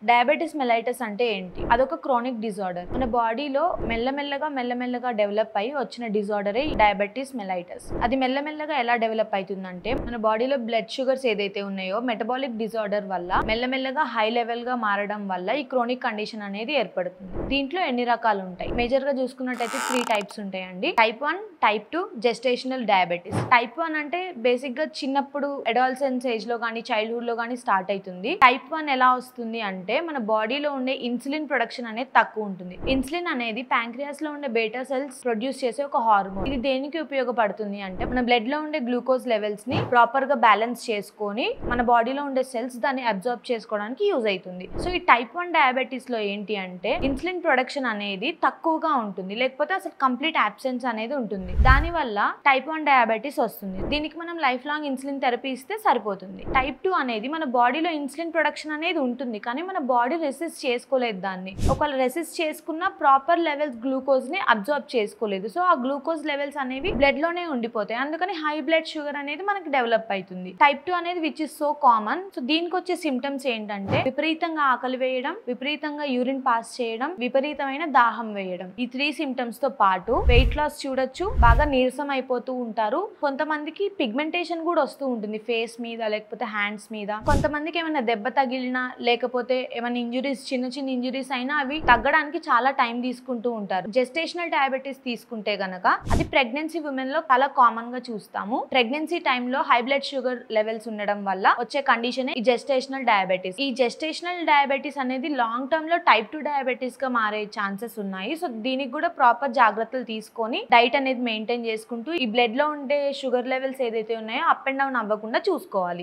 Diabetes mellitus అంటే ఏంటి? అదొక క్రానిక్ డిజార్డర్. మన బాడీలో మెల్లమెల్లగా డెవలప్ అయ్యి వచ్చిన డిజార్డరే డయాబెటిస్ మెలైటస్. అది మెల్లమెల్లగా ఎలా డెవలప్ అవుతుందంటే మన బాడీలో బ్లడ్ షుగర్స్ ఏదైతే ఉన్నాయో మెటబాలిక్ డిజార్డర్ వల్ల మెల్లమెల్లగా హై లెవెల్ గా మారడం వల్ల ఈ క్రానిక్ కండిషన్ అనేది ఏర్పడుతుంది. దీంట్లో ఎన్ని రకాలు ఉంటాయి? మేజర్ గా చూసుకున్నట్టయితే 3 టైప్స్ ఉంటాయండి. Type 1, type 2, gestational diabetes. Type 1 అంటే బేసిక్ గా చిన్నప్పుడు అడాలసెన్స్ ఏజ్ లో కానీ చైల్డ్హుడ్ లో కానీ స్టార్ట్ అవుతుంది. టైప్ 1 ఎలా వస్తుంది అంటే మన బాడీలో ఉండే ఇన్సులిన్ ప్రొడక్షన్ అనేది తక్కువ ఉంటుంది. ఇన్సులిన్ అనేది ప్యాంక్రియాస్ లో ఉండే బీటా సెల్స్ ప్రొడ్యూస్ చేసే ఒక హార్మోన్. ఇది దేనికి ఉపయోగపడుతుంది అంటే మన బ్లడ్ లో ఉండే గ్లూకోజ్ లెవెల్స్ ని ప్రాపర్ గా బ్యాలెన్స్ చేసుకొని మన బాడీలో ఉండే సెల్స్ దాన్ని అబ్జార్బ్ చేసుకోవడానికి యూజ్ అవుతుంది. సో ఈ టైప్ 1 డయాబెటిస్ లో ఏంటి అంటే ఇన్సులిన్ ప్రొడక్షన్ అనేది తక్కువగా ఉంటుంది, లేకపోతే అసలు కంప్లీట్ అబ్సెన్స్ అనేది ఉంటుంది. దాని వల్ల టైప్ 1 డయాబెటిస్ వస్తుంది. దీనికి మనం లైఫ్ లాంగ్ ఇన్సులిన్ థెరపీ ఇస్తే సరిపోతుంది. టైప్ 2 అనేది మన బాడీలో ఇన్సులిన్ ప్రొడక్షన్ అనేది ఉంటుంది, కానీ మన బాడీ రెసిస్ట్ చేసుకోలేదు దాన్ని. ఒకవేళ రెసిస్ట్ చేసుకున్న ప్రాపర్ లెవెల్స్ గ్లూకోజ్ ని అబ్జార్బ్ చేసుకోలేదు. సో ఆ గ్లూకోజ్ లెవెల్స్ అనేవి బ్లడ్ లోనే ఉండిపోతాయి. అందుకని హై బ్లడ్ షుగర్ అనేది మనకి డెవలప్ అవుతుంది. టైప్ 2 అనేది which is so common. So దీనికి వచ్చే సిమ్టమ్స్ ఏంటంటే విపరీతంగా ఆకలి వేయడం, విపరీతంగా యూరిన్ పాస్ చేయడం, విపరీతమైన దాహం వేయడం. ఈ 3 సిమ్టమ్స్ తో పాటు వెయిట్ లాస్ చూడొచ్చు, బాగా నీరసం అయిపోతూ ఉంటారు. కొంతమందికి పిగ్మెంటేషన్ కూడా వస్తూ ఉంటుంది ఫేస్ మీద లేకపోతే హ్యాండ్స్ మీద. కొంతమందికి ఏమైనా దెబ్బ తగిలినా లేకపోతే ఏమైనా ఇంజురీస్ చిన్న ఇంజురీస్ అయినా అవి తగ్గడానికి చాలా టైం తీసుకుంటూ ఉంటారు. జెస్టేషనల్ డయాబెటిస్ తీసుకుంటే గనక అది ప్రెగ్నెన్సీ ఉమెన్ లో చాలా కామన్ గా చూస్తాము. ప్రెగ్నెన్సీ టైంలో హై బ్లడ్ షుగర్ లెవెల్స్ ఉండడం వల్ల వచ్చే కండిషన్ ఈ జెస్టేషనల్ డయాబెటిస్. ఈ జెస్టేషనల్ డయాబెటిస్ అనేది లాంగ్ టర్మ్ లో టైప్ 2 డయాబెటిస్ గా మారే ఛాన్సెస్ ఉన్నాయి. సో దీనికి కూడా ప్రాపర్ జాగ్రత్తలు తీసుకొని డైట్ అనేది మెయింటైన్ చేసుకుంటూ ఈ బ్లడ్ లో ఉండే షుగర్ లెవెల్స్ ఏదైతే ఉన్నాయో అప్ అండ్ డౌన్ అవ్వకుండా చూసుకోవాలి.